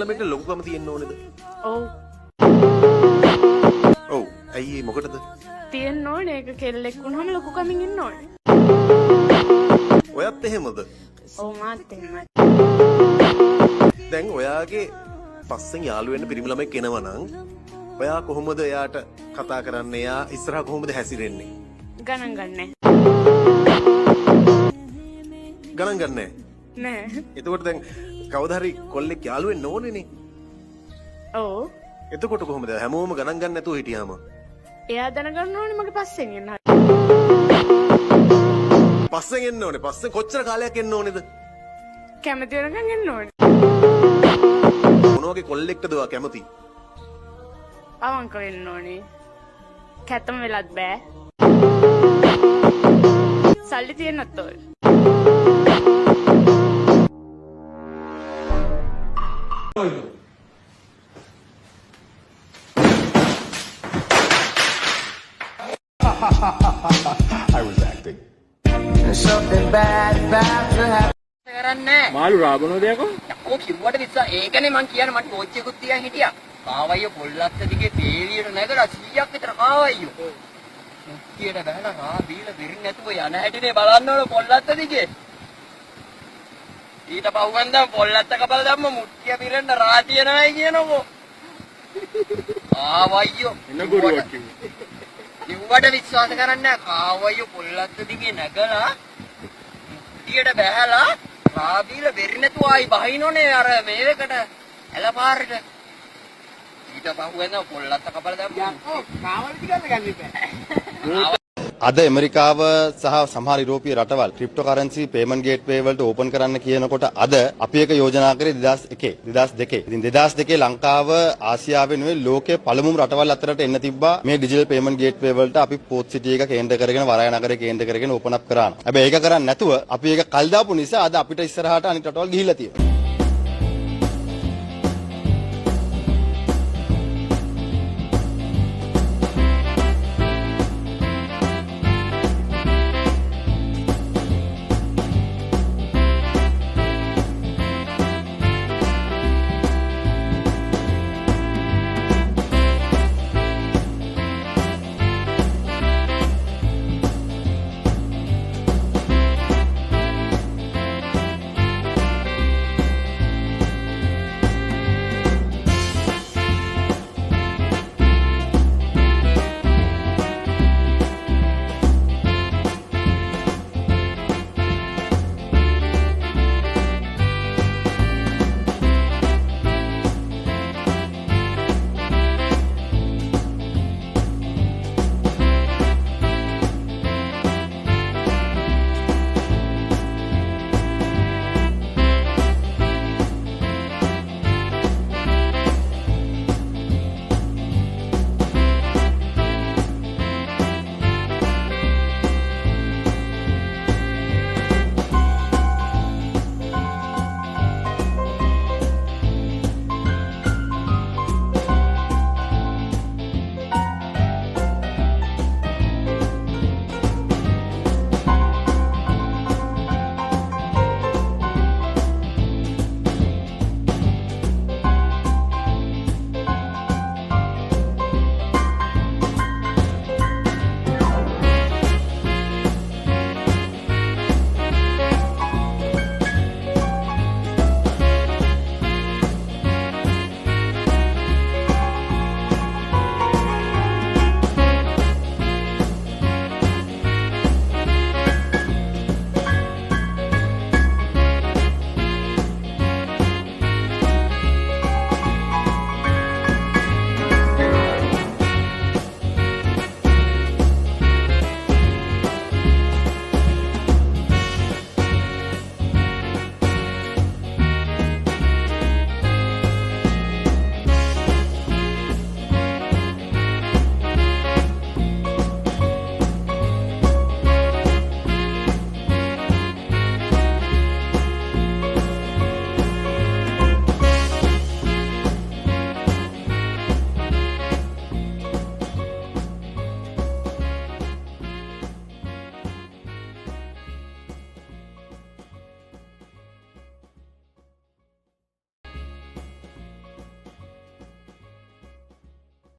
ළමයට ලොකුකම තියෙන්න ඕනේද? ඔව්. ඔව්. ඇයි මොකටද? තියෙන්න ඕනේ. ඒක කෙල්ලෙක් වුණාම ලොකුකමින් ඉන්න ඕනේ. ඔයත් එහෙමද? ඔව් මාත් එහෙමයි. දැන් ඔයාගේ පස්සෙන් යාළු වෙන්න පිරිමි ළමෙක් එනවා නම් ඔයා කොහොමද එයාට කතා කරන්නේ? එයා ඉස්සරහා කොහොමද හැසිරෙන්නේ? ගණන් ගන්නෑ. ගණන් ගන්නෑ. නෑ. එතකොට දැන් කවදා හරි කොල්ලෙක් යාළු වෙන්න ඕනේනේ. ඔව්. එතකොට කොහොමද හැමෝම ගණන් ගන්න නැතුව හිටියාම? එයා දැනගන්න ඕනේ මගේ පස්සෙන් එන්න. පස්සෙන් එන්න ඕනේ. පස්සෙන් කොච්චර කාලයක් එන්න ඕනේද? කැමති වෙනකන් එන්න ඕනේ. මොන වගේ කොල්ලෙක්ටද ඔයා කැමති? අවංක වෙන්න ඕනේ. කැතම වෙලත් බෑ. සල්ලි තියෙන්නත් ඕනේ. I was acting. Something bad about to happen. කරන්නේ මාළු රාබනෝද යකෝ? යකෝ කිව්වට විශ්වා ඒකනේ මං කියන්නේ මට ටෝච්චියකුත් තියන් හිටියා. කාවයිය පොල්ලත්ත දිගේ තේලියට නැගලා 100ක් විතර කාවයියෝ. මුක්කියට බහලා රා බීලා බෙරින් නැතුව යන හැටිනේ බලන්න ඕන පොල්ලත්ත දිගේ. ඊට පහුවෙන්ද පොල්ලත්ත කපලා දැම්ම මුක්කිය බිරෙන්න රා තියනවයි කියනකෝ. කාවයියෝ එන්න ගුරුවක් කිව්වා. කිව්වට විශ්වාස කරන්නේ නැහැ. කාවයියෝ පොල්ලත්ත දිගේ නැගලා මුක්කියට බහලා රාබීල වෙරි නැතුව ආයි බහිනෝනේ අර මේකට ඇලපාරට ඊට පහුවෙන පොල්ලත්ත කපලා දැම්මා යකෝ කාවල ටිකක් ගන්න ඉපෑ අද ඇමරිකාව සහ සමහර යුරෝපීය රටවල් ක්‍රිප්ටෝකරන්සි පේමන්ට් ගේට්වේ වලට ඕපන් කරන්න කියනකොට අද අපි එක යෝජනා කරේ 2002. ඉතින් 2002 ලංකාව ආසියාවේ නෙවෙයි ලෝකයේ පළමුම රටවල් අතරට එන්න තිබ්බා මේ ඩිජිටල් පේමන්ට් ගේට්වේ වලට අපි පෝත් සිටි එක කේන්ද්‍ර කරගෙන වරාය නගරේ කේන්ද්‍ර කරගෙන ඕපන් අප් කරාන. හැබැයි ඒක කරන්නේ නැතුව අපි ඒක කල් දාපු නිසා අද අපිට ඉස්සරහට අනිත් රටවල් ගිහිල්ලා තියෙනවා.